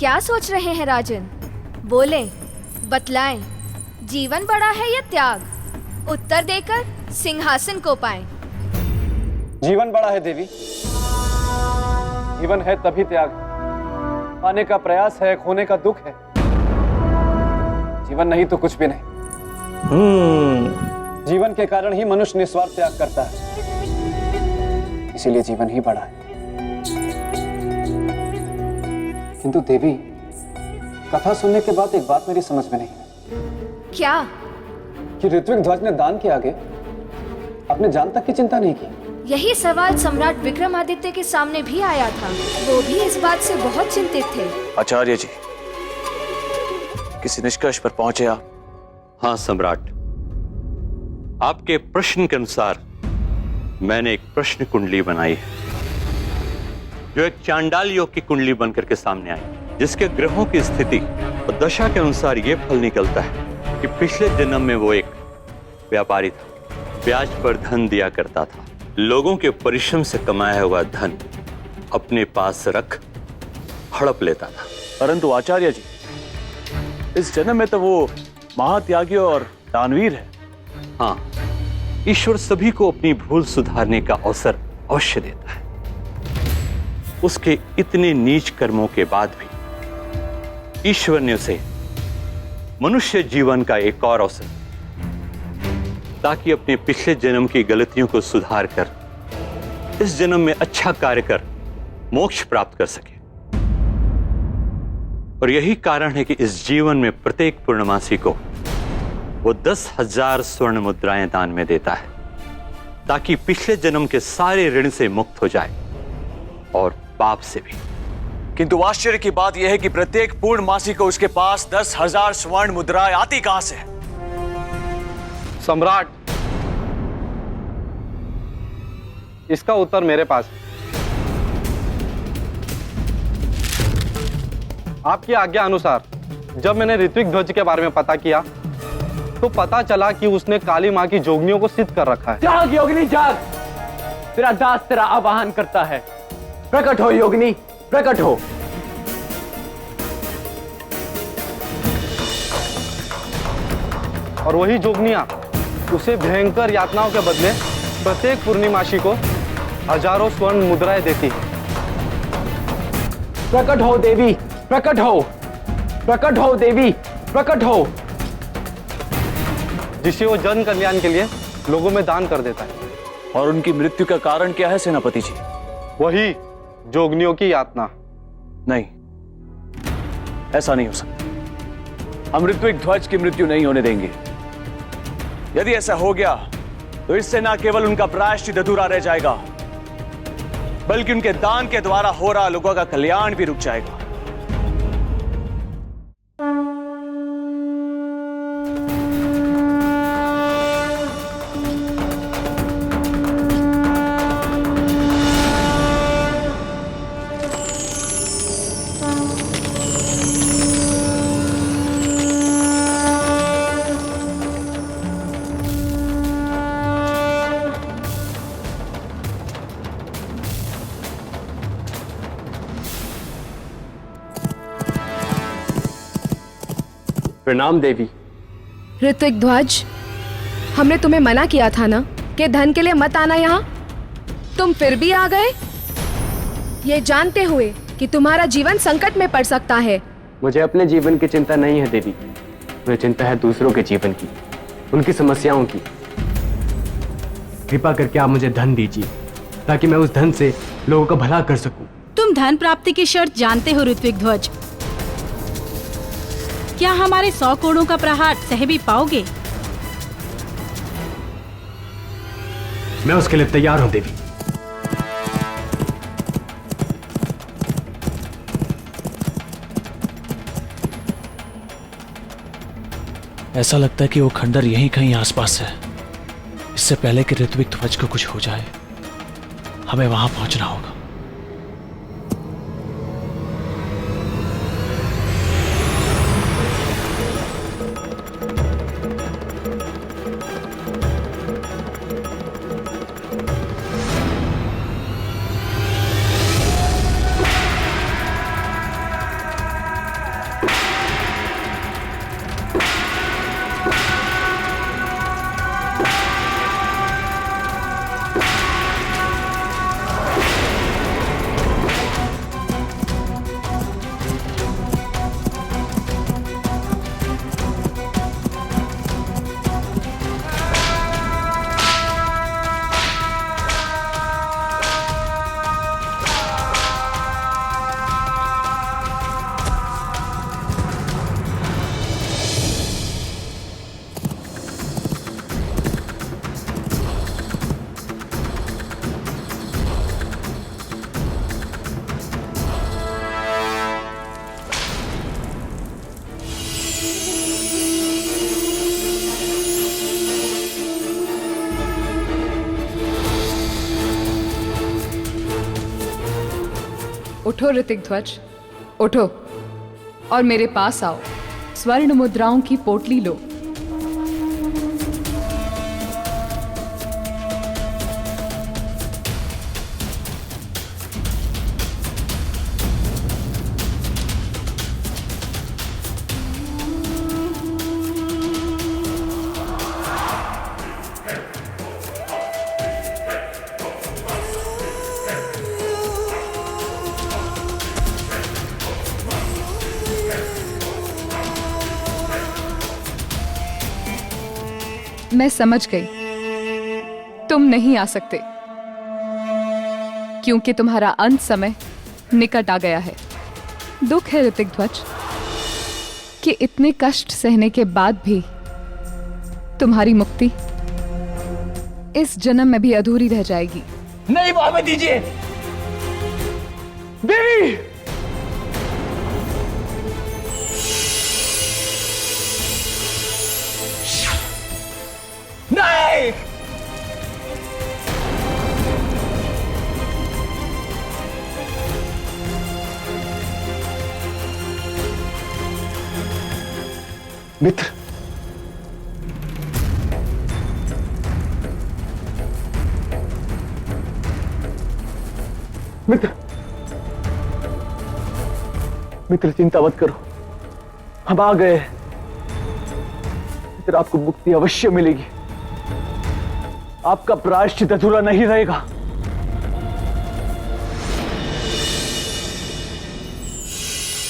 क्या सोच रहे हैं राजन? बोले, बतलाएं, जीवन बड़ा है या त्याग? उत्तर देकर सिंहासन को पाएं। जीवन बड़ा है देवी। जीवन है तभी त्याग, पाने का प्रयास है, खोने का दुख है। जीवन नहीं तो कुछ भी नहीं। जीवन के कारण ही मनुष्य निस्वार्थ त्याग करता है, इसीलिए जीवन ही बड़ा है। किंतु देवी, कथा सुनने के बाद एक बात मेरी समझ में नहीं है। क्या? कि ऋत्विक ध्वज ने दान के आगे अपने जान तक की चिंता नहीं की। यही सवाल सम्राट विक्रमादित्य के सामने भी आया था। वो भी इस बात से बहुत चिंतित थे। आचार्य जी, किसी निष्कर्ष पर पहुंचे आप? हाँ सम्राट, आपके प्रश्न के अनुसार मैंने एक प्रश्न कुंडली बनाई है, जो एक चांडाल योग की कुंडली बनकर के सामने आई, जिसके ग्रहों की स्थिति और दशा के अनुसार यह फल निकलता है कि पिछले जन्म में वो एक व्यापारी था, ब्याज पर धन दिया करता था, लोगों के परिश्रम से कमाया हुआ धन अपने पास रख हड़प लेता था। परंतु आचार्य जी, इस जन्म में तो वो महात्यागी और दानवीर है। हाँ, ईश्वर सभी को अपनी भूल सुधारने का अवसर अवश्य देता है। उसके इतने नीच कर्मों के बाद भी ईश्वर ने उसे मनुष्य जीवन का एक और अवसर, ताकि अपने पिछले जन्म की गलतियों को सुधार कर इस जन्म में अच्छा कार्य कर मोक्ष प्राप्त कर सके। और यही कारण है कि इस जीवन में प्रत्येक पूर्णमासी को वो 10,000 स्वर्ण मुद्राएं दान में देता है, ताकि पिछले जन्म के सारे ऋण से मुक्त हो जाए और पाप से भी। किंतु आश्चर्य की बात यह है कि प्रत्येक पूर्णमासी को उसके पास 10,000 स्वर्ण मुद्राएं आती कहां से? सम्राट, इसका उत्तर मेरे पास है। आपकी आज्ञा अनुसार जब मैंने ऋत्विक ध्वज के बारे में पता किया तो पता चला कि उसने काली मां की जोगनियों को सिद्ध कर रखा है। जाग योगिनी जाग, तेरा दास तेरा आवाहन करता है। प्रकट हो योगिनी, प्रकट हो। और वही जोगनियां उसे भयंकर यातनाओं के बदले प्रत्येक पूर्णिमासी को हजारों स्वर्ण मुद्राएं देती है। प्रकट हो देवी, प्रकट हो, प्रकट हो देवी, प्रकट हो। जिसे वो जन कल्याण के लिए लोगों में दान कर देता है। और उनकी मृत्यु का कारण क्या है सेनापति जी? वही जोगनियों की यातना। नहीं, ऐसा नहीं हो सकता। हम ऋत्विक ध्वज की मृत्यु नहीं होने देंगे। यदि ऐसा हो गया तो इससे न केवल उनका प्रायश्चित अधूरा रह जाएगा, बल्कि उनके दान के द्वारा हो रहा लोगों का कल्याण भी रुक जाएगा। प्रणाम देवी। ऋत्विक ध्वज, हमने तुम्हें मना किया था ना कि धन के लिए मत आना यहाँ। तुम फिर भी आ गए, ये जानते हुए कि तुम्हारा जीवन संकट में पड़ सकता है। मुझे अपने जीवन की चिंता नहीं है देवी, मुझे चिंता है दूसरों के जीवन की, उनकी समस्याओं की। कृपा करके आप मुझे धन दीजिए ताकि मैं उस धन से लोगों का भला कर सकूं। तुम धन प्राप्ति की शर्त जानते हो ऋत्विक ध्वज। क्या हमारे 100 कोड़ों का प्रहार सह भी पाओगे? मैं उसके लिए तैयार हूं देवी। ऐसा लगता है कि वो खंडर यहीं कहीं आसपास है। इससे पहले कि ऋत्विक ध्वज को कुछ हो जाए, हमें वहां पहुंचना होगा। उठो ऋतिक ध्वज, उठो और मेरे पास आओ। स्वर्ण मुद्राओं की पोटली लो। मैं समझ गई, तुम नहीं आ सकते क्योंकि तुम्हारा अंत समय निकट आ गया है। दुख है ऋतिक ध्वज कि इतने कष्ट सहने के बाद भी तुम्हारी मुक्ति इस जन्म में भी अधूरी रह जाएगी। नहीं भावे दीजिए देवी। नहीं, मित्र, मित्र, मित्र चिंता मत करो, हम आ गए। मित्र आपको मुक्ति अवश्य मिलेगी, आपका प्रायश्चित अधूरा नहीं रहेगा।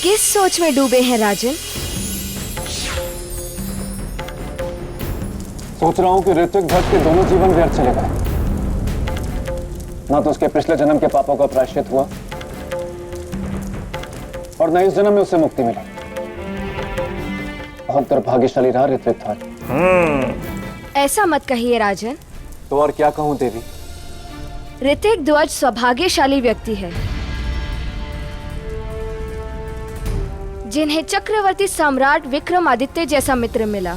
किस सोच में डूबे हैं राजन? सोच रहा हूं कि ऋत्विक ध्वज के दोनों जीवन व्यर्थ चले गए। ना तो उसके पिछले जन्म के पापों का प्रायश्चित हुआ और न इस जन्म में उसे मुक्ति मिली। बहुत दुर्भाग्यशाली रहा ऋत्विक ध्वज। ऐसा मत कहिए राजन। तो और क्या कहूं देवी? ऋतिक ध्वज सौभाग्यशाली व्यक्ति है जिन्हें चक्रवर्ती सम्राट विक्रमादित्य जैसा मित्र मिला।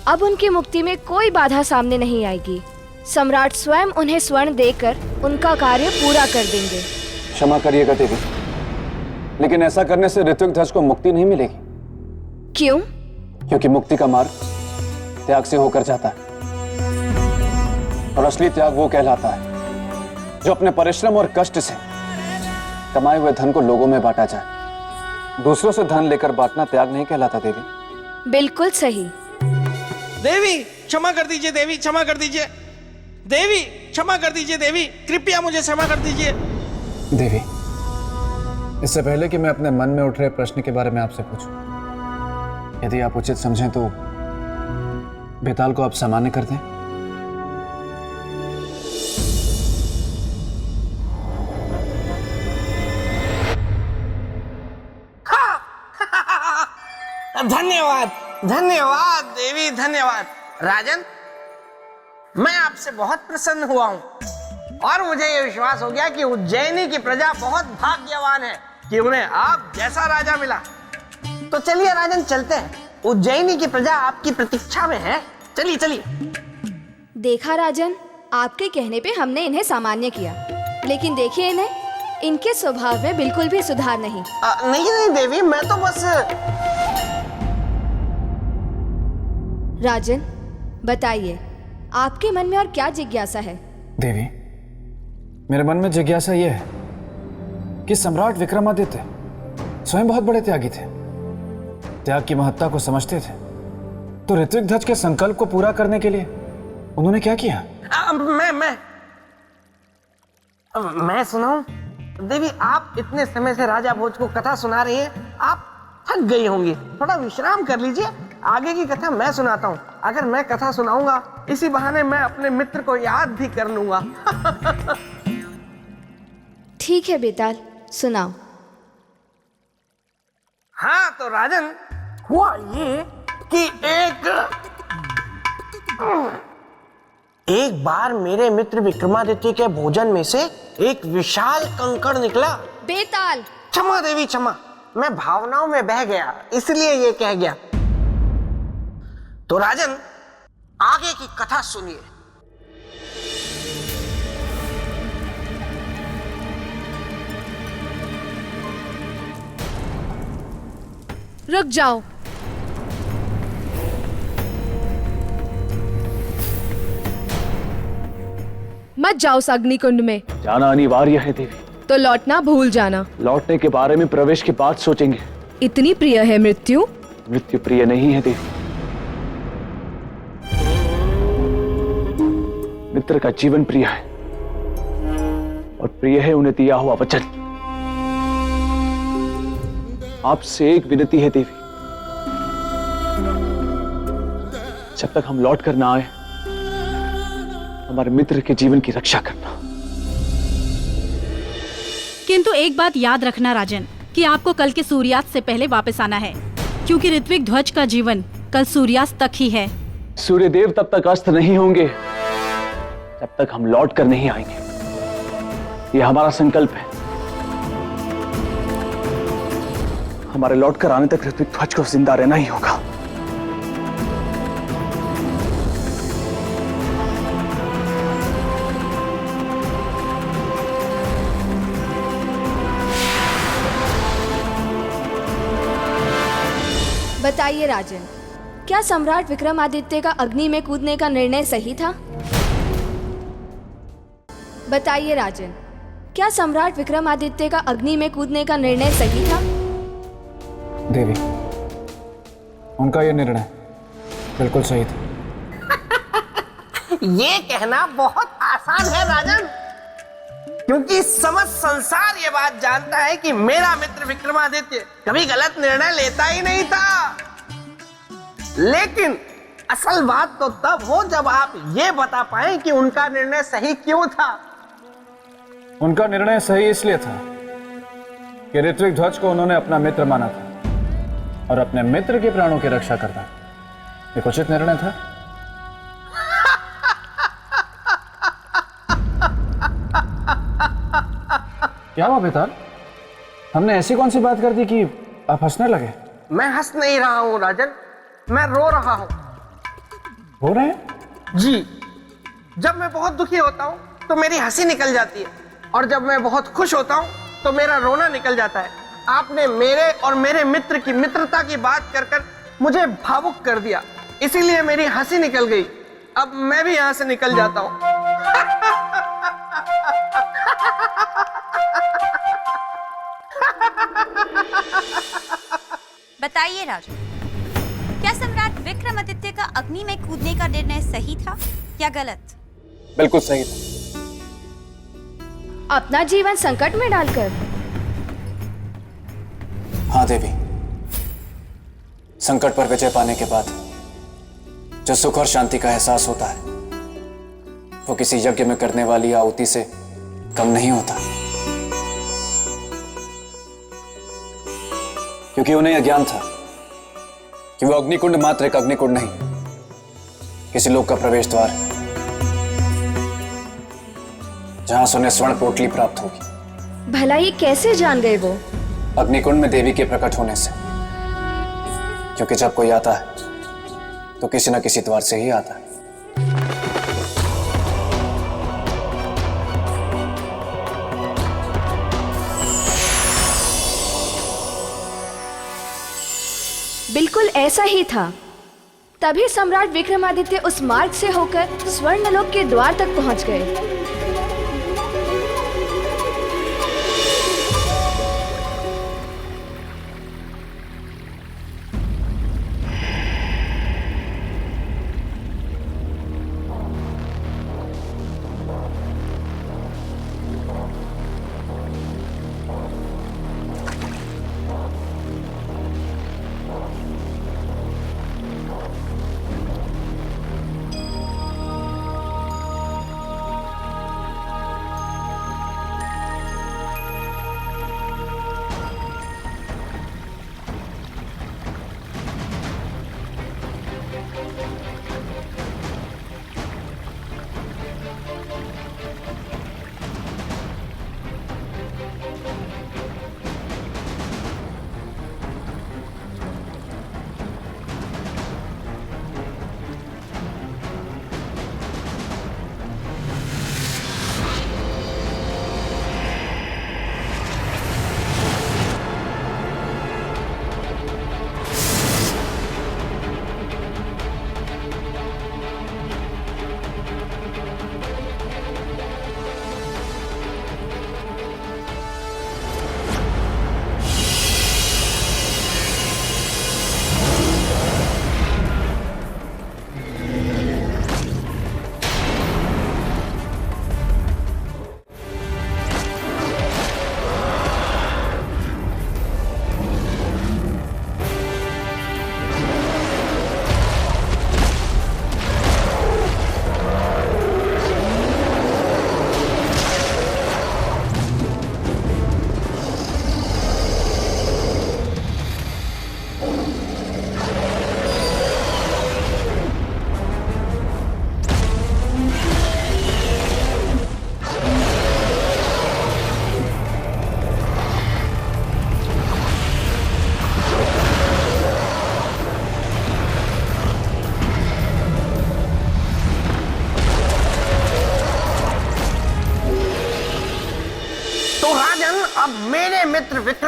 अब उनकी मुक्ति में कोई बाधा सामने नहीं आएगी। सम्राट स्वयं उन्हें स्वर्ण देकर उनका कार्य पूरा कर देंगे। क्षमा करिएगा देवी, लेकिन ऐसा करने से ऋत्विक ध्वज को मुक्ति नहीं मिलेगी। क्यों? क्योंकि मुक्ति का मार्ग त्याग से होकर जाता है और असली त्याग वो कहलाता है जो अपने परिश्रम और कष्ट से कमाए हुए धन को लोगों में बांटा जाए। दूसरों से धन लेकर बांटना त्याग नहीं कहलाता देवी। बिल्कुल सही। देवी क्षमा कर दीजिए, देवी क्षमा कर दीजिए, देवी क्षमा कर दीजिए, देवी कृपया मुझे क्षमा कर दीजिए। देवी, इससे पहले कि मैं अपने मन में उठ रहे प्रश्न के बारे में आपसे पूछूं, यदि आप उचित समझें तो बेताल को आप सामान्य कर दें। धन्यवाद धन्यवाद देवी, धन्यवाद। राजन, मैं आपसे बहुत प्रसन्न हुआ हूं और मुझे यह विश्वास हो गया कि उज्जैनी की प्रजा बहुत भाग्यवान है कि उन्हें आप जैसा राजा मिला। तो चलिए राजन, चलते हैं। उज्जैनी की प्रजा आपकी प्रतीक्षा में है। चलिए चलिए। देखा राजन, आपके कहने पे हमने इन्हें सामान्य किया, लेकिन देखिए इन्हें, इनके स्वभाव में बिल्कुल भी सुधार नहीं। नहीं देवी, मैं तो बस। राजन बताइए, आपके मन में और क्या जिज्ञासा है? देवी, मेरे मन में जिज्ञासा यह है कि सम्राट विक्रमादित्य स्वयं बहुत बड़े त्यागी थे त्याग की महत्ता को समझते थे तो ऋत्विक ध्वज के संकल्प को पूरा करने के लिए उन्होंने क्या किया? मैं सुनाऊं? देवी, आप इतने समय से राजा भोज को कथा सुना रही हैं, आप थक गई होंगी, थोड़ा विश्राम कर लीजिए। आगे की कथा मैं सुनाता हूँ। अगर मैं कथा सुनाऊंगा इसी बहाने मैं अपने मित्र को याद भी कर लूंगा। ठीक है बेताल, सुनाओ। हाँ तो राजन, हुआ ये कि एक बार मेरे मित्र विक्रमादित्य के भोजन में से एक विशाल कंकड़ निकला। बेताल! क्षमा देवी क्षमा, मैं भावनाओं में बह गया इसलिए ये कह गया। तो राजन, आगे की कथा सुनिए। रुक जाओ। मत जाओ उस अग्निकुंड में। जाना अनिवार्य है देवी। तो लौटना भूल जाना। लौटने के बारे में प्रवेश के बाद सोचेंगे। इतनी प्रिय है मृत्यु? मृत्यु प्रिय नहीं है देवी। मित्र का जीवन प्रिय है और प्रिय है उन्हें दिया हुआ वचन। आपसे एक विनती है देवी, जब तक हम लौट कर ना आए हमारे मित्र के जीवन की रक्षा करना। किंतु एक बात याद रखना राजन, कि आपको कल के सूर्यास्त से पहले वापस आना है, क्योंकि ऋत्विक ध्वज का जीवन कल सूर्यास्त तक ही है। सूर्यदेव तब तक अस्त नहीं होंगे जब तक हम लौट कर नहीं आएंगे। यह हमारा संकल्प है। हमारे लौट कर आने तक ऋत्विक ध्वज को जिंदा रहना ही होगा। बताइए राजन, क्या सम्राट विक्रमादित्य का अग्नि में कूदने का निर्णय सही था? बताइए राजन, क्या सम्राट विक्रमादित्य का अग्नि में कूदने का निर्णय सही था? देवी, उनका यह निर्णय बिल्कुल सही था। ये कहना बहुत आसान है राजन, क्योंकि समस्त संसार ये बात जानता है कि मेरा मित्र विक्रमादित्य कभी गलत निर्णय लेता ही नहीं था। लेकिन असल बात तो तब हो जब आप ये बता पाए कि उनका निर्णय सही क्यों था। उनका निर्णय सही इसलिए था कि ऋत्विक ध्वज को उन्होंने अपना मित्र माना था और अपने मित्र के प्राणों की रक्षा करना एक उचित निर्णय था। क्या हुआ बेताल? हमने ऐसी कौन सी बात कर दी कि आप हंसने लगे? मैं हंस नहीं रहा हूं राजन, मैं रो रहा हूं। हो रहे हैं? जी, जब मैं बहुत दुखी होता हूं तो मेरी हंसी निकल जाती है, और जब मैं बहुत खुश होता हूं तो मेरा रोना निकल जाता है। आपने मेरे और मेरे मित्र की मित्रता की बात कर कर मुझे भावुक कर दिया, इसीलिए मेरी हंसी निकल गई। अब मैं भी यहां से निकल जाता हूं। बताइए राजन, क्या सम्राट विक्रमादित्य का अग्नि में कूदने का निर्णय सही था या गलत? बिल्कुल सही था। अपना जीवन संकट में डालकर? हाँ देवी, संकट पर विजय पाने के बाद जो सुख और शांति का एहसास होता है वो किसी यज्ञ में करने वाली आहुति से कम नहीं होता, क्योंकि उन्हें यह ज्ञान था कि वो अग्निकुंड मात्र एक अग्निकुंड नहीं, किसी लोक का प्रवेश द्वार है जहां से उन्हें स्वर्ण पोटली प्राप्त होगी। भला ये कैसे जान गए वो? अग्निकुंड में देवी के प्रकट होने से, क्योंकि जब कोई आता है तो किसी न किसी द्वार से ही आता है। बिल्कुल ऐसा ही था। तभी सम्राट विक्रमादित्य उस मार्ग से होकर स्वर्णलोक के द्वार तक पहुंच गए।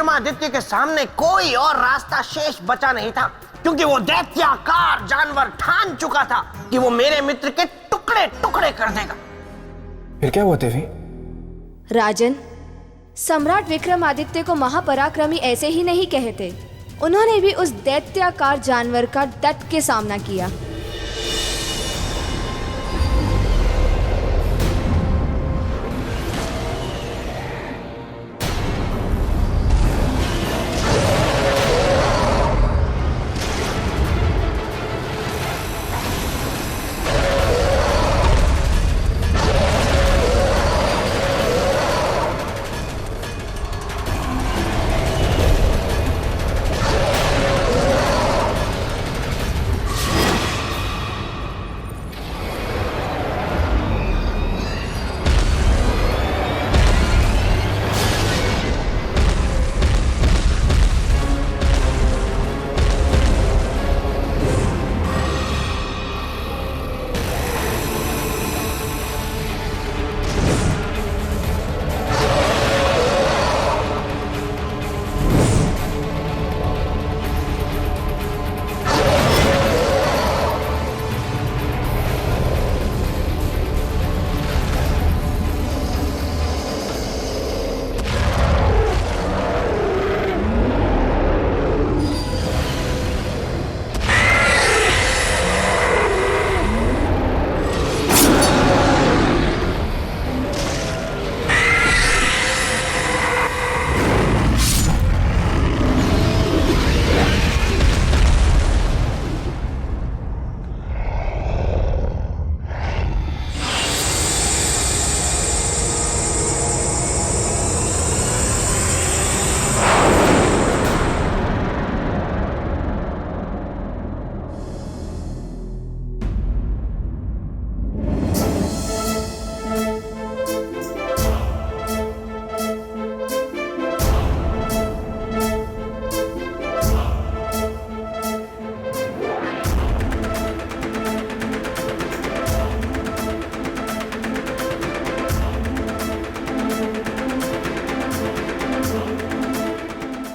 विक्रमादित्य के सामने कोई और रास्ता शेष बचा नहीं था, क्योंकि वो दैत्याकार जानवर ठान चुका था कि वो मेरे मित्र के टुकड़े टुकड़े कर देगा। फिर क्या हुआ देवी? राजन, सम्राट विक्रमादित्य को महापराक्रमी ऐसे ही नहीं कहते। उन्होंने भी उस दैत्याकार जानवर का डट के सामना किया।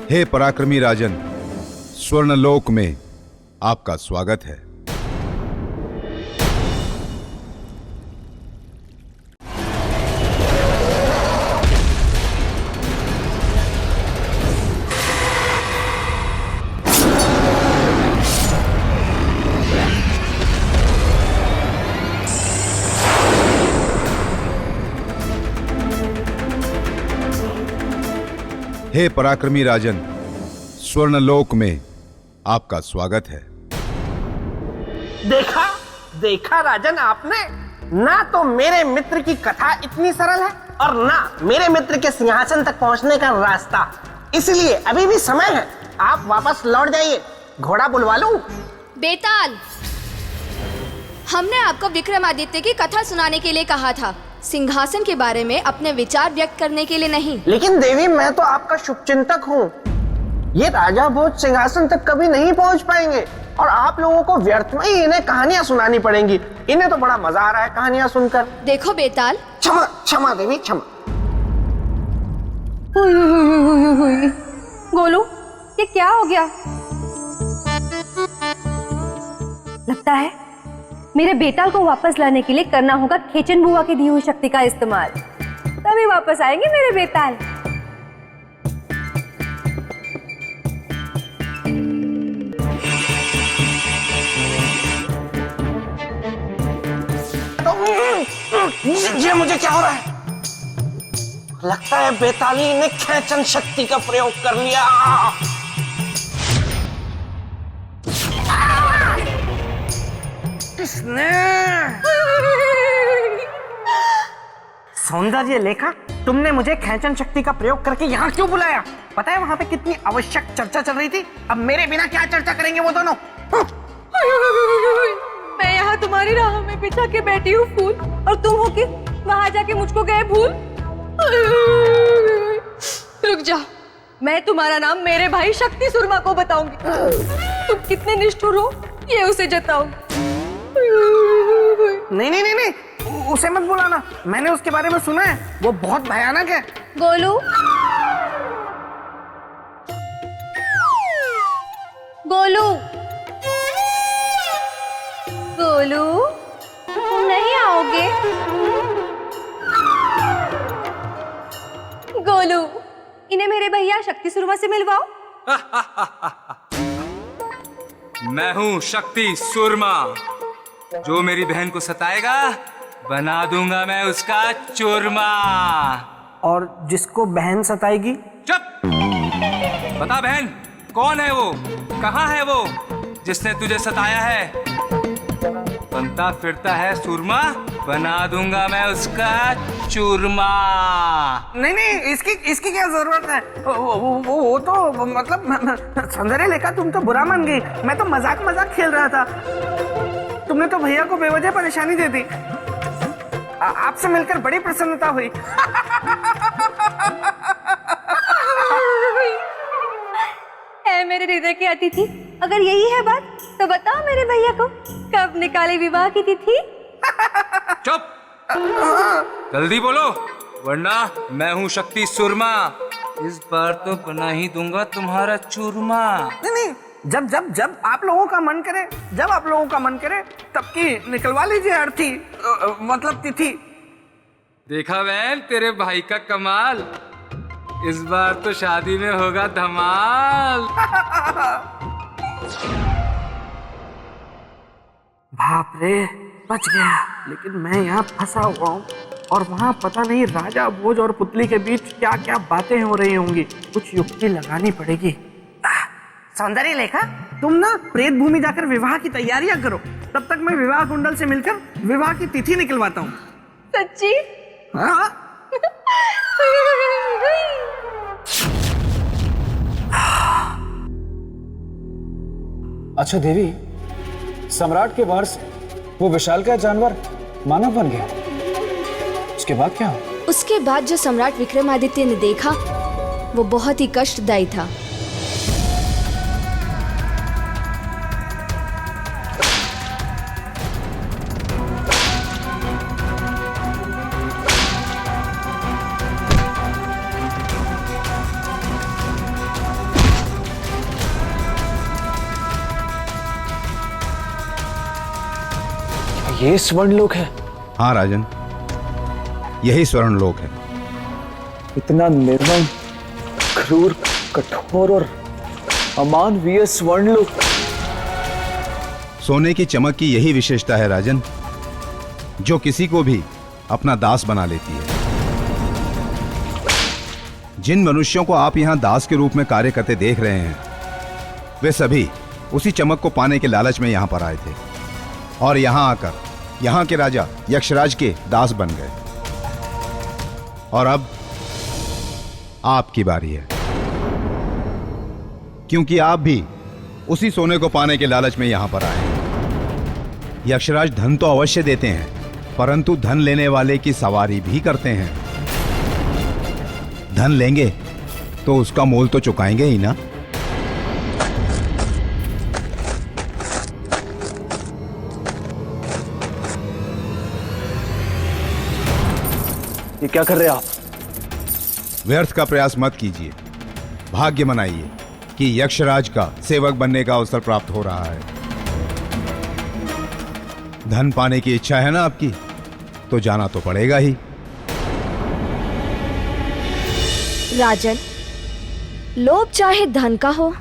हे पराक्रमी राजन, स्वर्णलोक में आपका स्वागत है। हे पराक्रमी राजन, स्वर्णलोक में आपका स्वागत है। देखा देखा राजन आपने, ना तो मेरे मित्र की कथा इतनी सरल है और ना मेरे मित्र के सिंहासन तक पहुंचने का रास्ता। इसलिए अभी भी समय है, आप वापस लौट जाइए। घोड़ा बुलवा लूं? बेताल, हमने आपको विक्रमादित्य की कथा सुनाने के लिए कहा था, सिंहासन के बारे में अपने विचार व्यक्त करने के लिए नहीं। लेकिन देवी, मैं तो आपका शुभचिंतक हूँ। ये राजा भोज सिंहासन तक कभी नहीं पहुँच पाएंगे और आप लोगों को व्यर्थ में ही इन्हें कहानियां सुनानी पड़ेंगी। इन्हें तो बड़ा मजा आ रहा है कहानियां सुनकर। देखो बेताल, क्षमा क्षमा देवी, क्षमा। गोलू, ये क्या हो गया? लगता है मेरे बेताल को वापस लाने के लिए करना होगा खेचन बुआ की दी हुई शक्ति का इस्तेमाल, तभी वापस आएंगे मेरे बेताल। ये मुझे क्या हो रहा है? लगता है बेताली ने खेचन शक्ति का प्रयोग कर लिया। किसने? सौंदर्य लेखा, तुमने मुझे खेचन शक्ति का प्रयोग करके यहाँ क्यों बुलाया? पता है वहाँ पे कितनी आवश्यक चर्चा चल रही थी। अब मेरे बिना क्या चर्चा करेंगे वो दोनों? मैं यहाँ तुम्हारी राह में बिछा के बैठी हूँ फूल, और तुम हो कि वहाँ जाके मुझको गए भूल। रुक जा, मैं तुम्हारा नाम मेरे भाई शक्ति सुरमा को बताऊंगी। तुम कितने निष्ठुर हो ये उसे जताऊंगी। नहीं नहीं नहीं नहीं, उसे मत बुलाना, मैंने उसके बारे में सुना है, वो बहुत भयानक है। गोलू, गोलू, इन्हें मेरे भैया शक्ति सुरमा से मिलवाओ। मैं हूँ शक्ति सुरमा। जो मेरी बहन को सताएगा बना दूंगा मैं उसका चूरमा। और जिसको बहन सताएगी? चुप! बता बहन, कौन है वो, कहाँ है वो जिसने तुझे सताया है? बनता फिरता है सुरमा, बना दूंगा मैं उसका चूरमा। नहीं नहीं, इसकी क्या जरूरत है? वो तो मतलब सौंदर्य लेखा, तुम तो बुरा मान गई। मैं तो मजाक खेल रहा था। तुमने तो भैया को बेवजह परेशानी दे दी। आपसे मिलकर बड़ी प्रसन्नता हुई। है मेरे हृदय के अतिथि, अगर यही है बात तो बताओ मेरे भैया को कब निकाले विवाह की तिथि? चुप! जल्दी बोलो, वरना मैं हूँ शक्ति सुरमा। इस बार तो बना ही दूंगा तुम्हारा चूरमा। नहीं, जब आप लोगों का मन करे तब की निकलवा लीजिए अर्थी, मतलब तिथि। देखा बहन तेरे भाई का कमाल। इस बार तो शादी में होगा धमाल। बाप रे, बच गया। लेकिन मैं यहाँ फंसा हुआ हूँ और वहाँ पता नहीं राजा भोज और पुतली के बीच क्या क्या बातें हो रही होंगी। कुछ युक्ति लगानी पड़ेगी। सौंदर्य लेखा, तुम ना प्रेत भूमि जाकर विवाह की तैयारियां करो। तब तक मैं विवाह कुंडल से मिलकर विवाह की तिथि निकलवाता हूँ। सच्ची? हाँ। अच्छा देवी, सम्राट के वार से वो विशालकाय जानवर मानव बन गया, उसके बाद क्या हुआ? उसके बाद जो सम्राट विक्रमादित्य ने देखा वो बहुत ही कष्टदायी था। ये स्वर्णलोक है? हाँ राजन, यही स्वर्णलोक है। इतना निर्मम, क्रूर, कठोर और अमानवीय स्वर्णलोक। सोने की चमक की यही विशेषता है राजन, जो किसी को भी अपना दास बना लेती है। जिन मनुष्यों को आप यहां दास के रूप में कार्य करते देख रहे हैं, वे सभी उसी चमक को पाने के लालच में यहां पर आए थे और यहां आकर यहां के राजा यक्षराज के दास बन गए। और अब आपकी बारी है, क्योंकि आप भी उसी सोने को पाने के लालच में यहां पर आए। यक्षराज धन तो अवश्य देते हैं, परंतु धन लेने वाले की सवारी भी करते हैं। धन लेंगे तो उसका मोल तो चुकाएंगे ही ना। ये क्या कर रहे हैं आप? व्यर्थ का प्रयास मत कीजिए, भाग्य मनाइए कि यक्षराज का सेवक बनने का अवसर प्राप्त हो रहा है। धन पाने की इच्छा है ना आपकी, तो जाना तो पड़ेगा ही। राजन, लोभ चाहे धन का हो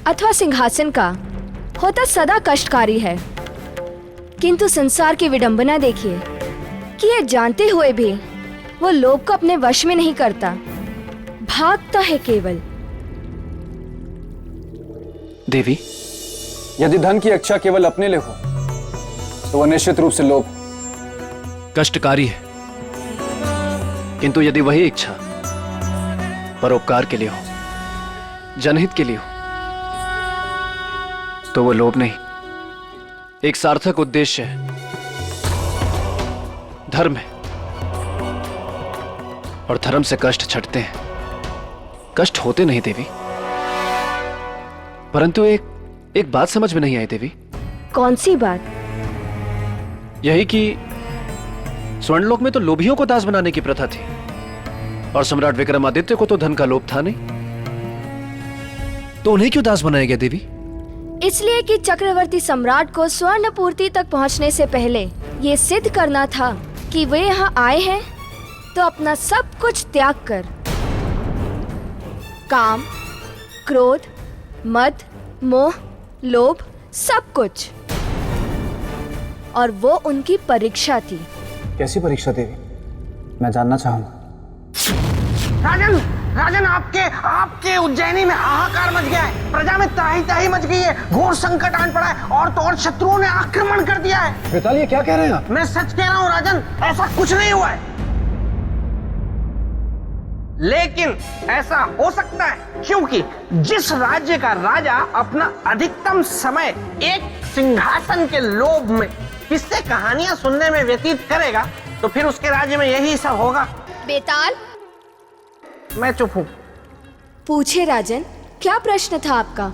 अथवा सिंहासन का, होता सदा कष्टकारी है। किंतु संसार की विडंबना देखिए कि ये जानते हुए भी वो लोभ को अपने वश में नहीं करता, भागता है केवल। देवी, यदि धन की इच्छा केवल अपने लिए हो तो वह निश्चित रूप से लोभ कष्टकारी है, किंतु यदि वही इच्छा परोपकार के लिए हो, जनहित के लिए हो, तो वो लोभ नहीं, एक सार्थक उद्देश्य है, धर्म है। और धर्म से कष्ट छटते हैं, कष्ट होते नहीं देवी। परंतु एक बात समझ में नहीं आई देवी। कौन सी बात? यही कि स्वर्णलोक में तो लोभियों को दास बनाने की प्रथा थी, और सम्राट विक्रमादित्य को तो धन का लोभ था नहीं, तो उन्हें क्यों दास बनाया गया देवी? इसलिए कि चक्रवर्ती सम्राट को स्वर्ण पूर्ति तक पहुंचने से पहले ये सिद्ध करना था कि वे यहाँ आए हैं तो अपना सब कुछ त्याग कर काम, क्रोध, मद, मोह, लोभ, सब कुछ। और वो उनकी परीक्षा थी। कैसी परीक्षा देवी? मैं जानना चाहूंगा। राजन, राजन, आपके उज्जैनी में हाहाकार मच गया है। प्रजा में त्राही त्राही मच गई है। घोर संकट आन पड़ा है और तो और शत्रुओं ने आक्रमण कर दिया है। बेताल, ये क्या कह रहे हैं आप? मैं सच कह रहा हूं राजन, ऐसा कुछ नहीं हुआ है। लेकिन ऐसा हो सकता है क्योंकि जिस राज्य का राजा अपना अधिकतम समय एक सिंहासन के लोभ में किससे कहानियां सुनने में व्यतीत करेगा, तो फिर उसके राज्य में यही सब होगा। बेताल, मैं चुप हूं। पूछे राजन, क्या प्रश्न था आपका?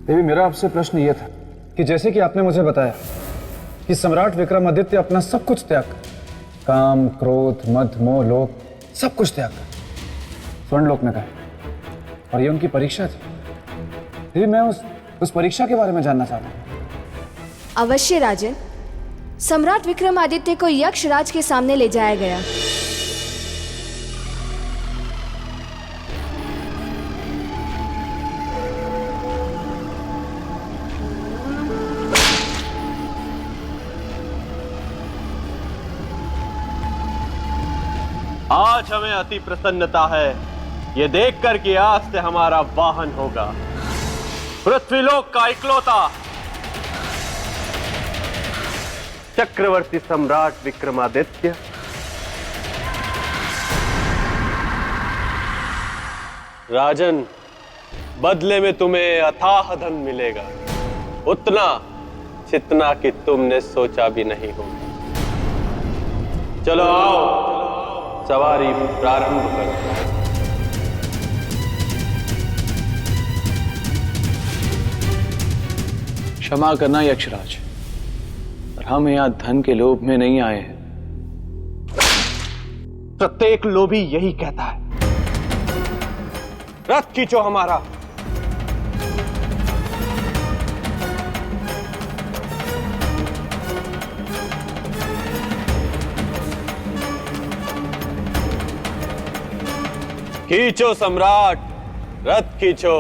देवी, मेरा आपसे प्रश्न ये था कि जैसे कि आपने मुझे बताया कि सम्राट विक्रमादित्य अपना सब कुछ त्याग कर, काम, क्रोध, मद, मोह, लोभ, सब कुछ त्याग कर स्वर्णलोक में गए, और ये उनकी परीक्षा थी। देवी, मैं उस परीक्षा के बारे में जानना चाहता हूँ। अवश्य राजन। सम्राट विक्रमादित्य को यक्षराज के सामने ले जाया गया। आज हमें अति प्रसन्नता है ये देखकर कि आज से हमारा वाहन होगा पृथ्वीलोक का इकलौता चक्रवर्ती सम्राट विक्रमादित्य। राजन, बदले में तुम्हें अथाह धन मिलेगा, उतना जितना कि तुमने सोचा भी नहीं होगा। चलो आओ, सवारी प्रारंभ करो। क्षमा करना यक्षराज, पर हम यहाँ धन के लोभ में नहीं आए हैं। प्रत्येक लोभी यही कहता है। रथ खींचो हमारा। खींचो सम्राट, रथ खींचो,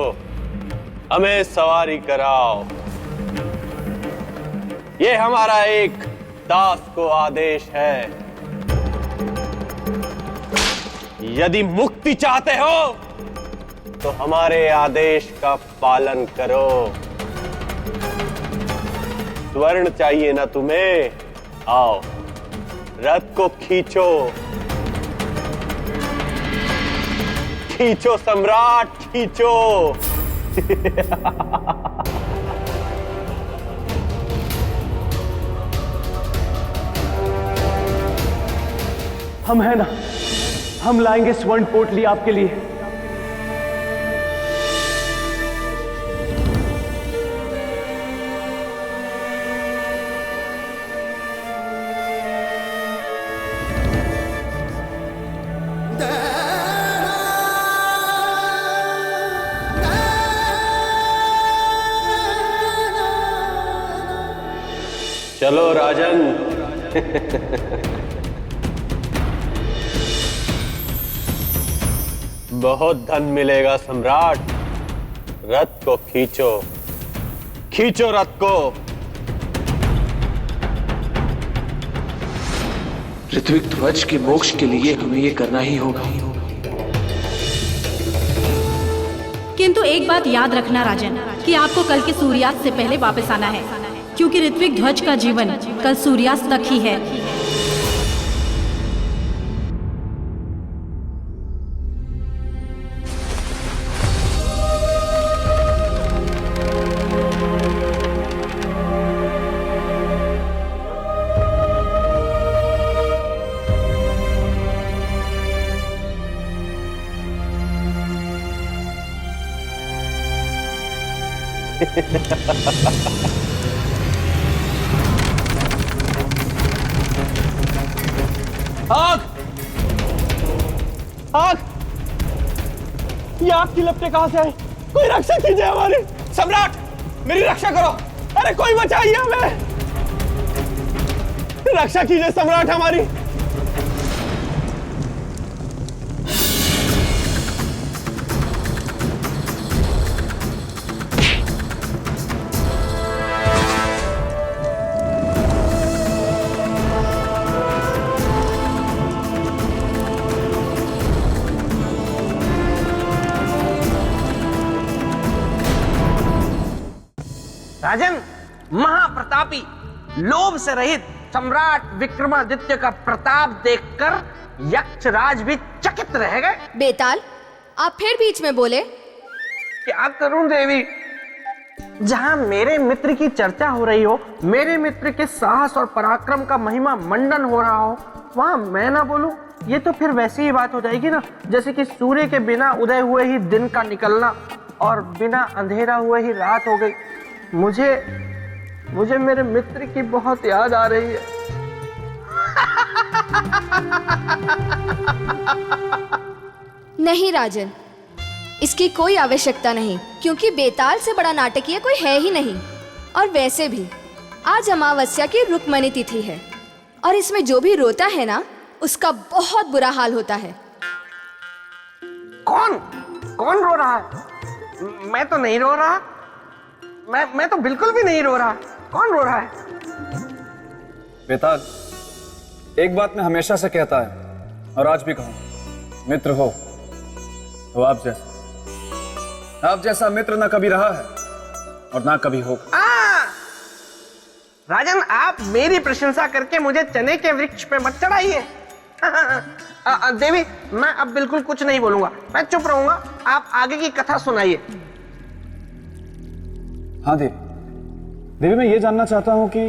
हमें सवारी कराओ। ये हमारा एक दास को आदेश है। यदि मुक्ति चाहते हो तो हमारे आदेश का पालन करो। स्वर्ण चाहिए ना तुम्हें? आओ, रथ को खींचो, खींचो सम्राट, खींचो। हम है ना, हम लाएंगे स्वर्ण पोटली आपके लिए। चलो राजन। बहुत धन मिलेगा सम्राट। रथ को खींचो, खींचो रथ को। ऋत्विक ध्वज के मोक्ष के लिए हमें ये करना ही होगा। किंतु एक बात याद रखना राजन, कि आपको कल के सूर्यास्त से पहले वापस आना है, क्योंकि ऋत्विक ध्वज का जीवन कल सूर्यास्त तक ही है। आग! आग! ये आग की लपटें कहां से आई? कोई रक्षा कीजिए हमारी। सम्राट, मेरी रक्षा करो। अरे कोई बचाइए हमें। रक्षा कीजिए सम्राट हमारी। राजन, महाप्रतापी लोभ से रहित सम्राट विक्रमादित्य का प्रताप देखकर यक्षराज भी चकित रह गए। बेताल, आप फिर बीच में बोले। क्या करूं देवी, जहां मेरे मित्र की चर्चा हो रही हो, मेरे मित्र के साहस और पराक्रम का महिमा मंडन हो रहा हो, वहां मैं ना बोलूं, ये तो फिर वैसी ही बात हो जाएगी ना, जैसे कि सूर्य के बिना उदय हुए ही दिन का निकलना और बिना अंधेरा हुए ही रात हो गई। मुझे मेरे मित्र की बहुत याद आ रही है। नहीं राजन, इसकी कोई आवश्यकता नहीं, क्योंकि बेताल से बड़ा नाटकीय कोई है ही नहीं। और वैसे भी आज अमावस्या की रुक्मणी तिथि है, और इसमें जो भी रोता है ना, उसका बहुत बुरा हाल होता है। कौन रो रहा है? मैं तो नहीं रो रहा। मैं तो बिल्कुल भी नहीं रो रहा। कौन रो रहा है? बेताल, एक बात मैं हमेशा से कहता है और आज भी कहूं, मित्र हो तो आप जैसा मित्र ना कभी रहा है और ना कभी होगा। राजन, आप मेरी प्रशंसा करके मुझे चने के वृक्ष पे मत चढ़ाइए। देवी, मैं अब बिल्कुल कुछ नहीं बोलूंगा, मैं चुप रहूंगा। आप आगे की कथा सुनाइए। हाँ देवी, मैं ये जानना चाहता हूं कि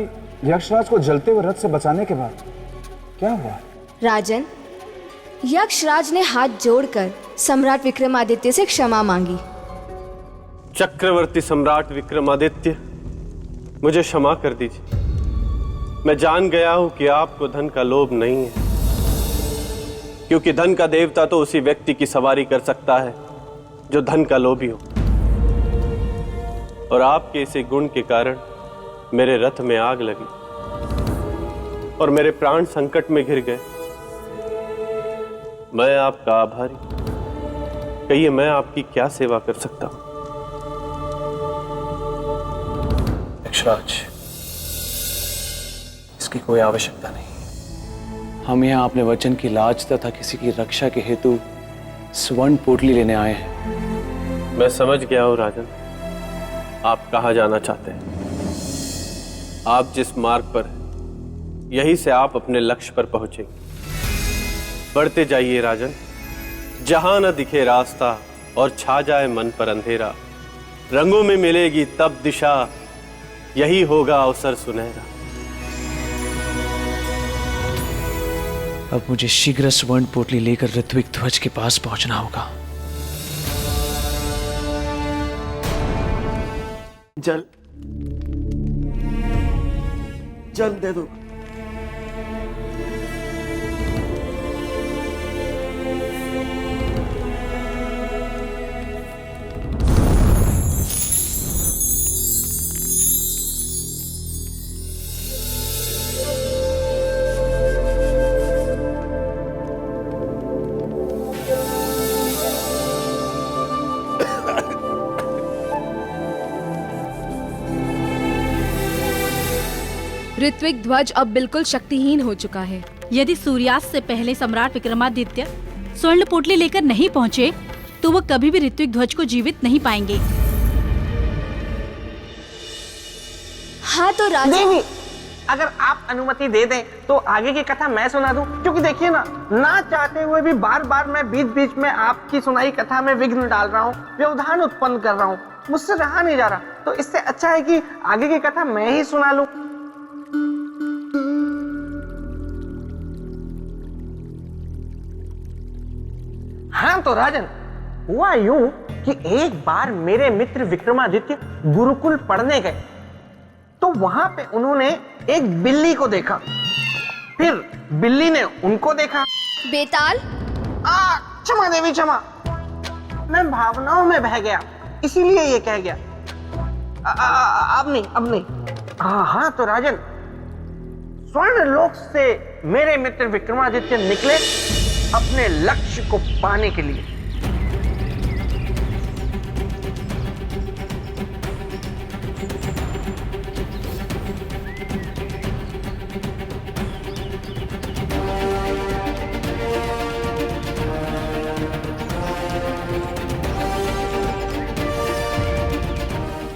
यक्षराज को जलते हुए रथ से बचाने के बाद क्या हुआ? राजन, यक्षराज ने हाथ जोड़कर सम्राट विक्रमादित्य से क्षमा मांगी। चक्रवर्ती सम्राट विक्रमादित्य, मुझे क्षमा कर दीजिए। मैं जान गया हूं कि आपको धन का लोभ नहीं है, क्योंकि धन का देवता तो उसी व्यक्ति की सवारी कर सकता है जो धन का लोभी हो। और आपके इसी गुण के कारण मेरे रथ में आग लगी और मेरे प्राण संकट में घिर गए। मैं आपका आभारी। कहिए, मैं आपकी क्या सेवा कर सकता हूं? यक्षराज, इसकी कोई आवश्यकता नहीं। हम यहाँ अपने वचन की लाज तथा किसी की रक्षा के हेतु स्वर्ण पोटली लेने आए हैं। मैं समझ गया हूं राजन, आप कहाँ जाना चाहते हैं। आप जिस मार्ग पर हैं, यहीं से आप अपने लक्ष्य पर पहुंचेंगे। बढ़ते जाइए राजन, जहां न दिखे रास्ता और छा जाए मन पर अंधेरा, रंगों में मिलेगी तब दिशा, यही होगा अवसर सुनहरा। अब मुझे शीघ्र स्वर्ण पोटली लेकर ऋत्विक ध्वज के पास पहुंचना होगा। जल दे दो। ऋत्विक ध्वज अब बिल्कुल शक्तिहीन हो चुका है। यदि सूर्यास्त से पहले सम्राट विक्रमादित्य स्वर्ण पोटली लेकर नहीं पहुँचे, तो वो कभी भी ऋत्विक ध्वज को जीवित नहीं पाएंगे। हाँ तो देवी, अगर आप अनुमति दे दें तो आगे की कथा मैं सुना दूं, क्योंकि देखिए ना चाहते हुए भी बार बार मैं बीच बीच में आपकी सुनाई कथा में विघ्न डाल रहा हूँ, व्यवधान उत्पन्न कर रहा हूँ, मुझसे रहा नहीं जा रहा। तो इससे अच्छा है कि आगे की कथा मैं ही सुना लूं। हाँ तो राजन, हुआ यूं कि एक बार मेरे मित्र विक्रमादित्य गुरुकुल पढ़ने गए, तो वहां पे उन्होंने एक बिल्ली को देखा, फिर बिल्ली ने उनको देखा। बेताल, क्षमा देवी क्षमा, मैं भावनाओं में बह गया, इसीलिए ये कह गया। अब नहीं। हाँ तो राजन, स्वर्ण लोक से मेरे मित्र विक्रमादित्य निकले अपने लक्ष्य को पाने के लिए।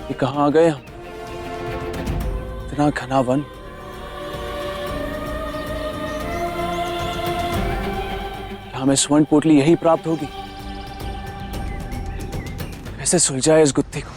ये कहाँ आ गए हम? इतना घना वन। हमें स्वर्ण पोटली यही प्राप्त होगी? कैसे सुलझाए इस गुत्थी को?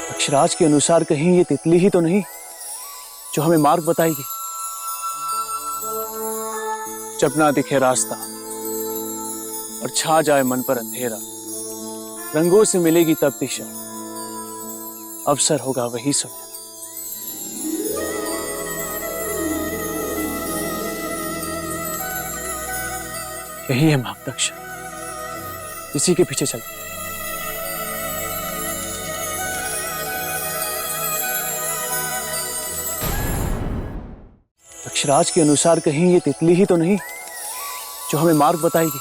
अक्षराज के अनुसार कहीं ये तितली ही तो नहीं जो हमें मार्ग बताएगी? जब ना दिखे रास्ता और छा जाए मन पर अंधेरा, रंगों से मिलेगी तब दिशा, अवसर होगा वही सुने। यही है मार्गदर्शन, इसी के पीछे चल। अक्षराज के अनुसार कहीं ये तितली ही तो नहीं जो हमें मार्ग बताएगी?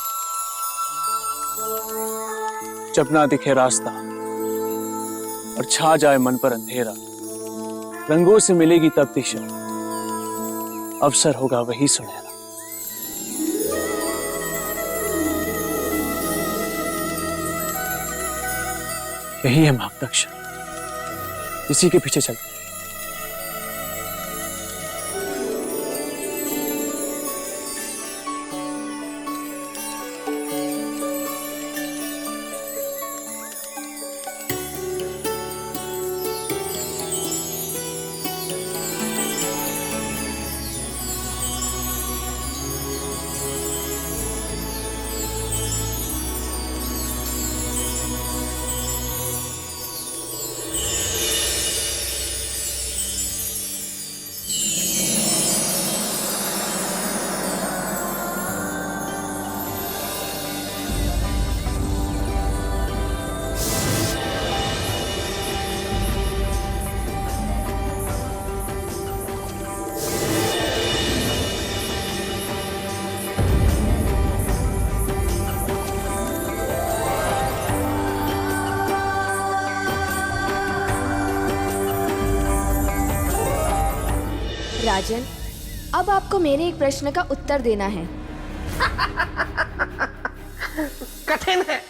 जब ना दिखे रास्ता और छा जाए मन पर अंधेरा, रंगों से मिलेगी तब दिशा, अवसर होगा वही सुनहरा। यही है मार्गदर्शन, इसी के पीछे चल। राजन, अब आपको मेरे एक प्रश्न का उत्तर देना है। कठिन है,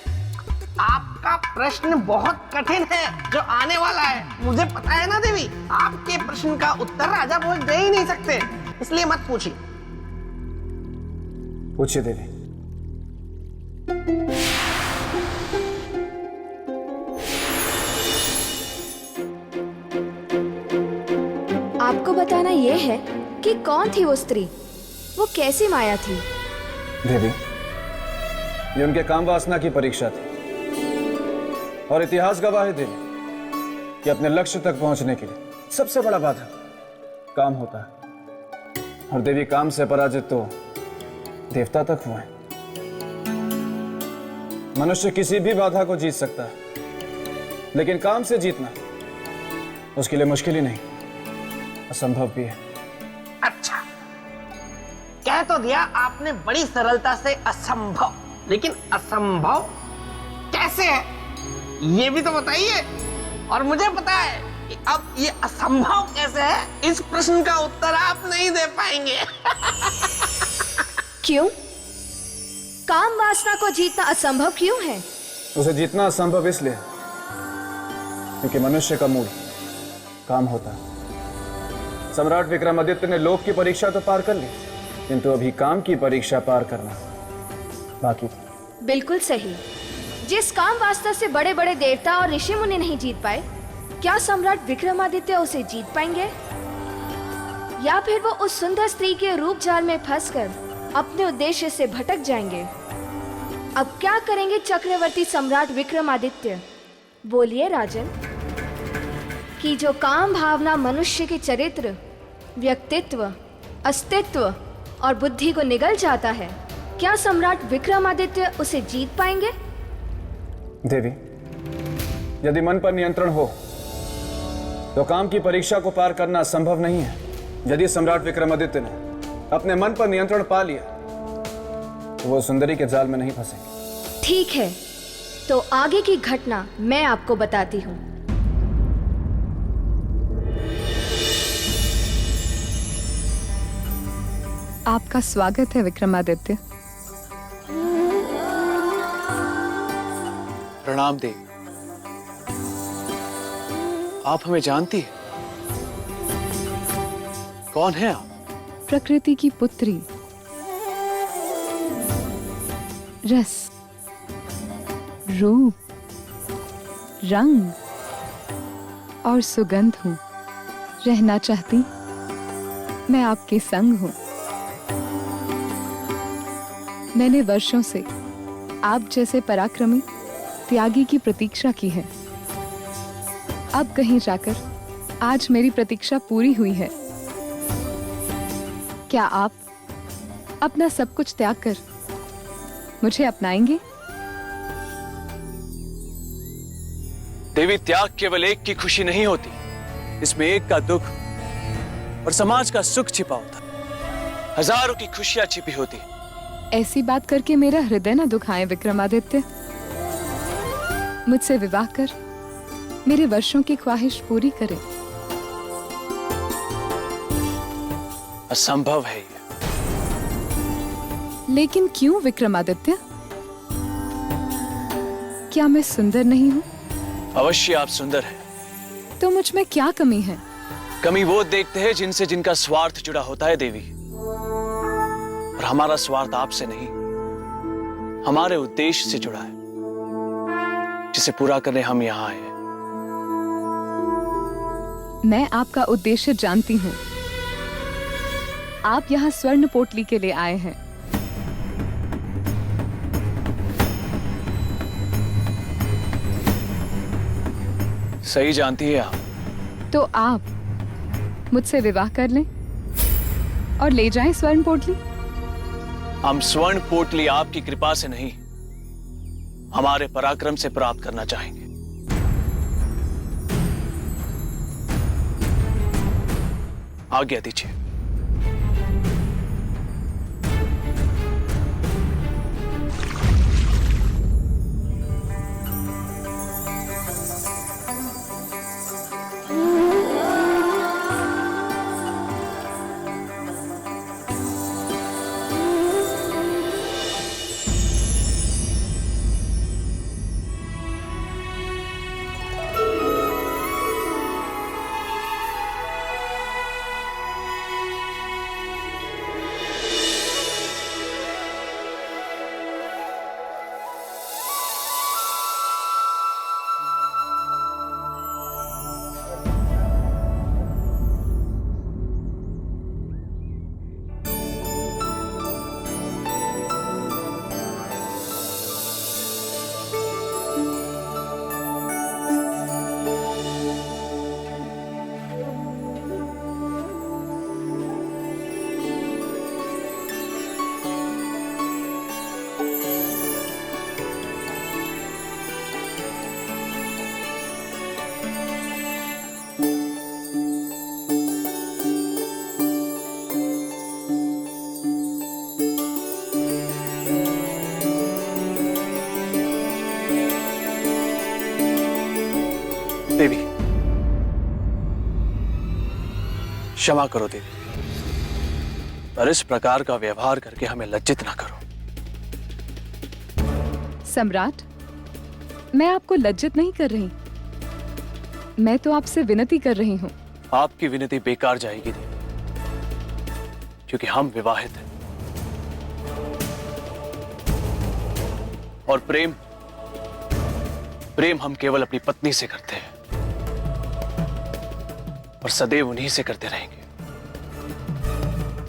आपका प्रश्न बहुत कठिन है जो आने वाला है। मुझे पता है ना देवी, आपके प्रश्न का उत्तर राजा भोज दे ही नहीं सकते, इसलिए मत पूछिए। पूछिए देवी। आपको बताना यह है कि कौन थी वो स्त्री, वो कैसी माया थी? देवी, ये उनके काम वासना की परीक्षा थी और इतिहास गवाह है देवी कि अपने लक्ष्य तक पहुंचने के लिए सबसे बड़ा बाधा काम होता है। और देवी, काम से पराजित तो देवता तक हुए। मनुष्य किसी भी बाधा को जीत सकता है, लेकिन काम से जीतना उसके लिए मुश्किल ही नहीं। असंभव भी है। अच्छा, कह तो दिया आपने बड़ी सरलता से असंभव, लेकिन असंभव कैसे है ये भी तो बताइए। और मुझे पता है कि अब ये असंभव कैसे है, इस प्रश्न का उत्तर आप नहीं दे पाएंगे। क्यों? काम वासना को जीतना असंभव क्यों है? उसे जीतना असंभव इसलिए क्योंकि मनुष्य का मूल काम होता है। सम्राट विक्रमादित्य ने लोक की परीक्षा तो पार कर ली, किंतु अभी काम की परीक्षा पार करना बाकी था। बिल्कुल सही। जिस काम वासना से बड़े बड़े देवता और ऋषि मुनि नहीं जीत पाए, क्या सम्राट विक्रमादित्य उसे जीत पाएंगे? या फिर वो उस सुंदर स्त्री के रूप जाल में फंसकर अपने उद्देश्य से भटक जाएंगे? अब क्या करेंगे चक्रवर्ती सम्राट विक्रमादित्य? बोलिए राजन। कि जो काम भावना मनुष्य के चरित्र, व्यक्तित्व, अस्तित्व और बुद्धि को निगल जाता है, क्या सम्राट विक्रमादित्य उसे जीत पाएंगे? देवी, यदि मन पर नियंत्रण हो तो काम की परीक्षा को पार करना संभव नहीं है। यदि सम्राट विक्रमादित्य ने अपने मन पर नियंत्रण पा लिया तो वो सुंदरी के जाल में नहीं फंसेंगे। ठीक है, तो आगे की घटना मैं आपको बताती हूँ। आपका स्वागत है विक्रमादित्य। प्रणाम देवी। आप हमें जानती हैं? कौन है आप? प्रकृति की पुत्री, रस, रूप, रंग और सुगंध हूं। रहना चाहती मैं आपके संग हूं। मैंने वर्षों से आप जैसे पराक्रमी त्यागी की प्रतीक्षा की है। अब कहीं जाकर आज मेरी प्रतीक्षा पूरी हुई है। क्या आप अपना सब कुछ त्याग कर मुझे अपनाएंगे? देवी, त्याग केवल एक की खुशी नहीं होती, इसमें एक का दुख और समाज का सुख छिपा होता। हजारों की खुशियां छिपी होती। ऐसी बात करके मेरा हृदय न दुखाए विक्रमादित्य। मुझसे विवाह कर मेरे वर्षों की ख्वाहिश पूरी करें। असंभव है ये। लेकिन क्यों विक्रमादित्य? क्या मैं सुंदर नहीं हूं? अवश्य आप सुंदर हैं। तो मुझ में क्या कमी है? कमी वो देखते हैं जिनसे जिनका स्वार्थ जुड़ा होता है देवी। और हमारा स्वार्थ आपसे नहीं, हमारे उद्देश्य से जुड़ा है, जिसे पूरा करने हम यहां आए हैं। मैं आपका उद्देश्य जानती हूं। आप यहाँ स्वर्ण पोटली के लिए आए हैं। सही जानती है आप। तो आप मुझसे विवाह कर लें और ले जाएं स्वर्ण पोटली। हम स्वर्ण पोटली आपकी कृपा से नहीं, हमारे पराक्रम से प्राप्त करना चाहेंगे। आज्ञा दीजिए। देवी, क्षमा करो देवी, पर इस प्रकार का व्यवहार करके हमें लज्जित ना करो। सम्राट, मैं आपको लज्जित नहीं कर रही, मैं तो आपसे विनती कर रही हूँ। आपकी विनती बेकार जाएगी देवी, क्योंकि हम विवाहित हैं और प्रेम हम केवल अपनी पत्नी से करते हैं और सदैव उन्हीं से करते रहेंगे।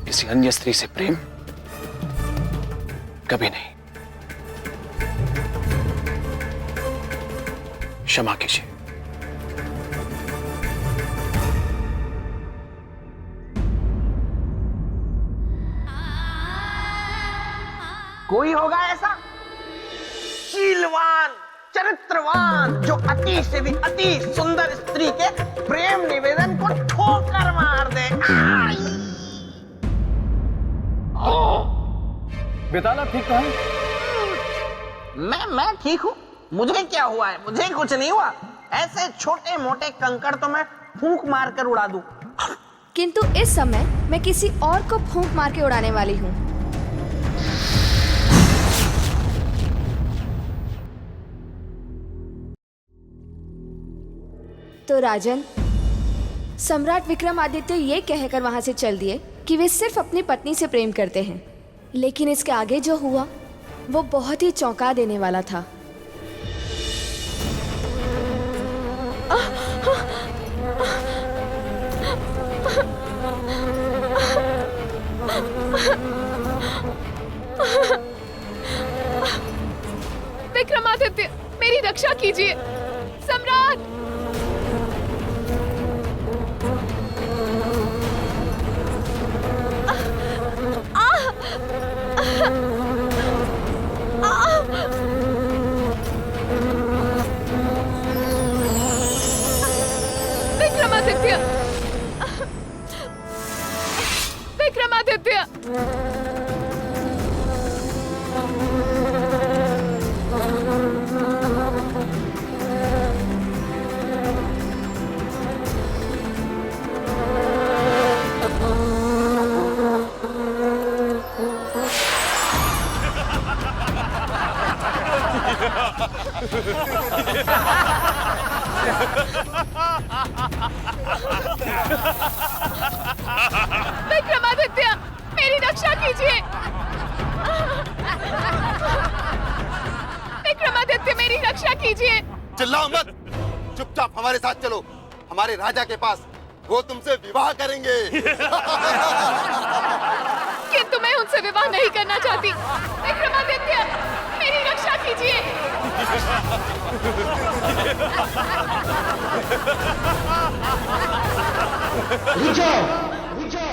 किसी अन्य स्त्री से प्रेम कभी नहीं। क्षमा कीजिए। कोई होगा ऐसा शीलवान, चरित्रवान, जो अति से भी अति सुंदर स्त्री के प्रेम निवेदन को ठोकर मार दे। बेताल, आप ठीक तो हैं? मैं ठीक हूँ। मुझे क्या हुआ है? मुझे कुछ नहीं हुआ। ऐसे छोटे मोटे कंकड़ तो मैं फूंक मार कर उड़ा दूं। किंतु इस समय मैं किसी और को फूंक मार के उड़ाने वाली हूँ। तो राजन, सम्राट विक्रमादित्य ये कहकर वहां से चल दिए कि वे सिर्फ अपनी पत्नी से प्रेम करते हैं, लेकिन इसके आगे जो हुआ वो बहुत ही चौंका देने वाला था। विक्रमादित्य, मेरी रक्षा कीजिए। सम्राट, विक्रमादित्य, विक्रमादित्य, विक्रमादित्य, मेरी रक्षा कीजिए। विक्रमादित्य, मेरी रक्षा कीजिए। चिल्लाओ मत, चुपचाप हमारे साथ चलो। हमारे राजा के पास, वो तुमसे विवाह करेंगे। किंतु मैं उनसे विवाह नहीं करना चाहती। विक्रमादित्य, मेरी रक्षा कीजिए। रुको,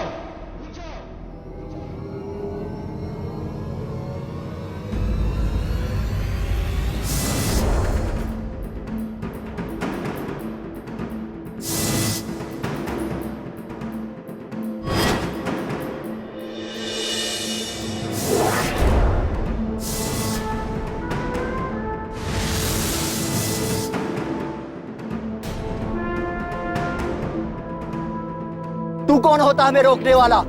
तू कौन होता है हमें रोकने वाला?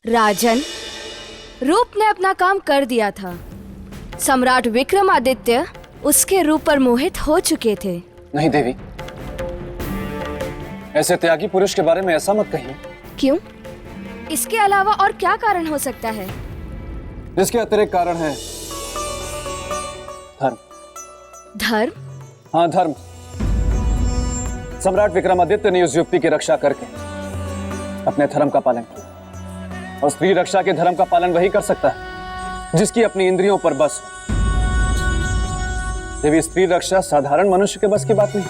राजन, रूप ने अपना काम कर दिया था। सम्राट विक्रमादित्य उसके रूप पर मोहित हो चुके थे। नहीं देवी, ऐसे त्यागी पुरुष के बारे में ऐसा मत कहिए। क्यों? इसके अलावा और क्या कारण हो सकता है? इसके अतिरिक्त कारण है धर्म। धर्म? हाँ, धर्म। सम्राट विक्रमादित्य ने उस युवती की रक्षा करके अपने धर्म का पालन किया, और स्त्री रक्षा के धर्म का पालन वही कर सकता है जिसकी अपनी इंद्रियों पर बस हो। देवी, स्त्री रक्षा साधारण मनुष्य के बस की बात नहीं।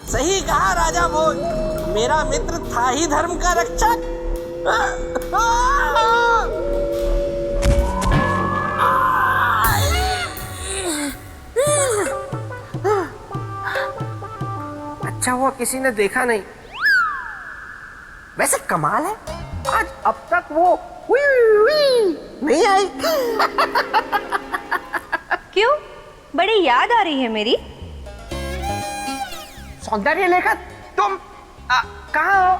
सही कहा राजा भोज, मेरा मित्र था ही धर्म का रक्षक। अच्छा हुआ किसी ने देखा नहीं। वैसे कमाल है, आज अब तक वो नहीं आई। क्यों? बड़ी याद आ रही है मेरी। सौंदर्य लेखा, तुम कहाँ हो?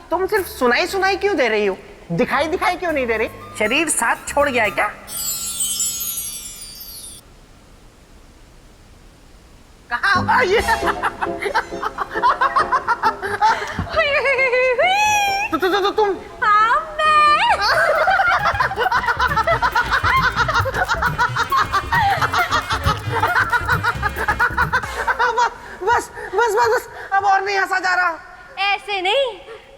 तुम सिर्फ सुनाई सुनाई क्यों दे रही हो? दिखाई दिखाई क्यों नहीं दे रही? शरीर साथ छोड़ गया है क्या? कहाँ ये? तुम बस बस बस बस, अब और नहीं हंसा जा रहा। ऐसे नहीं,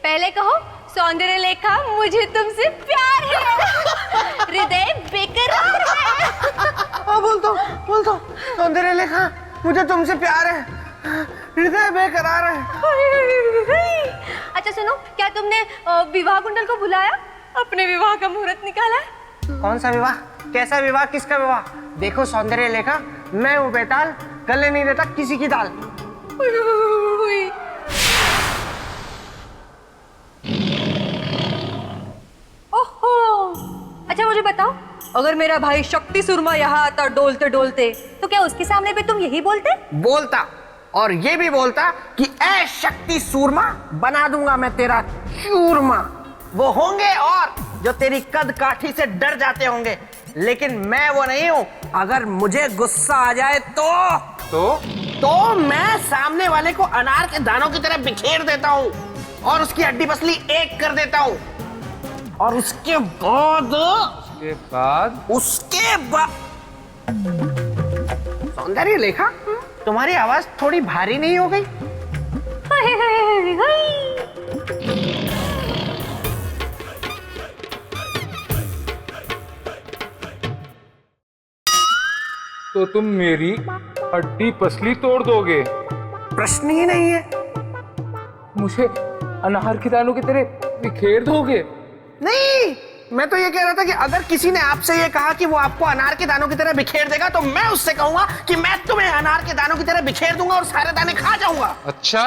पहले कहो सौंदर्य लेखा, मुझे तुमसे प्यार है, हृदय बेकरार है। बोल दो सौंदर्य लेखा, मुझे तुमसे प्यार है, हृदय बेकरार है। अच्छा सुनो, क्या तुमने विवाह कुंडल को बुलाया? अपने विवाह का मुहूर्त निकाला? कौन सा विवाह? कैसा विवाह? किसका विवाह? देखो सौंदर्य लेखा, मैं हूँ बेताल, गले नहीं देता किसी की दाल। ओहो, अच्छा मुझे बताओ, अगर मेरा भाई शक्ति सुरमा यहाँ आता डोलते डोलते, तो क्या उसके सामने भी तुम यही बोलते? बोलता, और ये भी बोलता कि ऐ शक्ति सूरमा, बना दूंगा मैं तेरा चूरमा। वो होंगे और जो तेरी कद काठी से डर जाते होंगे, लेकिन मैं वो नहीं हूं। अगर मुझे गुस्सा आ जाए तो मैं सामने वाले को अनार के दानों की तरह बिखेर देता हूं और उसकी हड्डी पसली एक कर देता हूं, और उसके बाद सौंदर्य लेखा, तुम्हारी आवाज थोड़ी भारी नहीं हो गई? तो तुम मेरी हड्डी पसली तोड़ दोगे? प्रश्न ही नहीं है। मुझे अनार के दानों की तरह बिखेर दोगे? नहीं, मैं तो ये कह रहा था कि अगर किसी ने आपसे ये कहा कि वो आपको अनार के दानों की तरह बिखेर देगा, तो मैं उससे कहूंगा कि मैं तुम्हें अनार के दानों की तरह बिखेर दूंगा और सारे दाने खा जाऊंगा। अच्छा?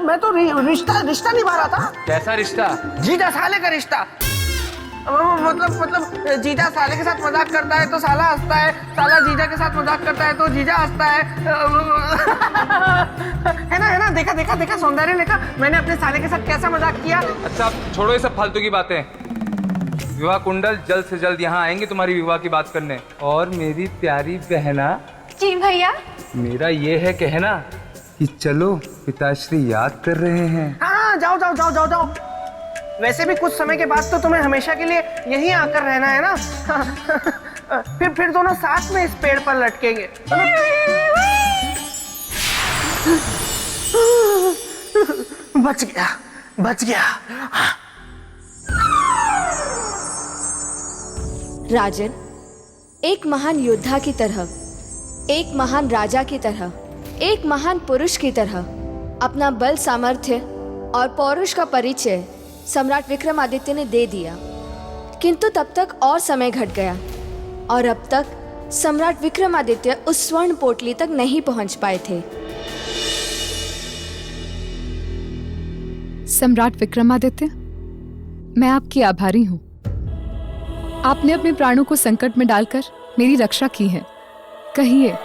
मैं तो रिश्ता निभा रहा था। कैसा रिश्ता? जीजा साले का रिश्ता। मतलब जीजा साले के साथ मजाक करता है तो साला हंसता है, साला जीजा के साथ मजाक करता है तो जीजा हंसता है। है ना? देखा सौंदर्य लेखा, मैंने अपने साले के साथ कैसा मजाक किया। अच्छा छोड़ो ये सब फालतू की बातें। विवाह कुंडल जल्द से जल्द यहाँ आएंगे तुम्हारी विवाह की बात करने। और मेरी प्यारी बहना। जी भैया। मेरा ये है कहना कि चलो पिताश्री याद कर रहे हैं। हाँ, जाओ। वैसे भी कुछ समय के बाद तो तुम्हें हमेशा के लिए यहीं आकर रहना है ना। फिर दोनों साथ में इस पेड़ पर लटकेंगे। बच गया। राजन, एक महान योद्धा की तरह, एक महान राजा की तरह, एक महान पुरुष की तरह अपना बल, सामर्थ्य और पौरुष का परिचय सम्राट विक्रमादित्य ने दे दिया। किंतु तब तक और समय घट गया और अब तक सम्राट विक्रमादित्य उस स्वर्ण पोटली तक नहीं पहुंच पाए थे। सम्राट विक्रमादित्य, मैं आपकी आभारी हूं। आपने अपने प्राणों को संकट में डालकर मेरी रक्षा की है। कहिए,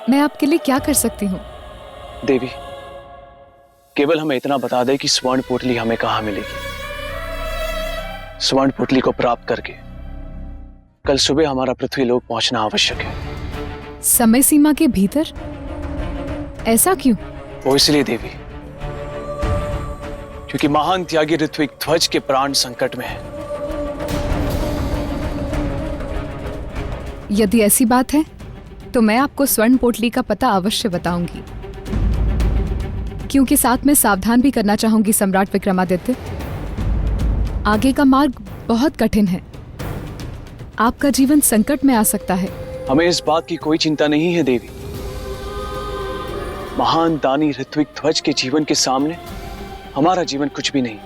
मैं आपके लिए क्या कर सकती हूँ? देवी, केवल हमें इतना बता दे कि स्वर्ण पोटली हमें कहां मिलेगी। स्वर्ण पोटली को प्राप्त करके कल सुबह हमारा पृथ्वीलोक पहुंचना आवश्यक है। समय सीमा के भीतर? ऐसा क्यों? वो इसलिए देवी, क्योंकि महान त्यागी ऋत्विक ध्वज के प्राण संकट में है। यदि ऐसी बात है तो मैं आपको स्वर्ण पोटली का पता अवश्य बताऊंगी, क्योंकि साथ में सावधान भी करना चाहूंगी सम्राट विक्रमादित्य। आगे का मार्ग बहुत कठिन है, आपका जीवन संकट में आ सकता है। हमें इस बात की कोई चिंता नहीं है देवी। महान दानी ऋत्विक ध्वज के जीवन के सामने हमारा जीवन कुछ भी नहीं।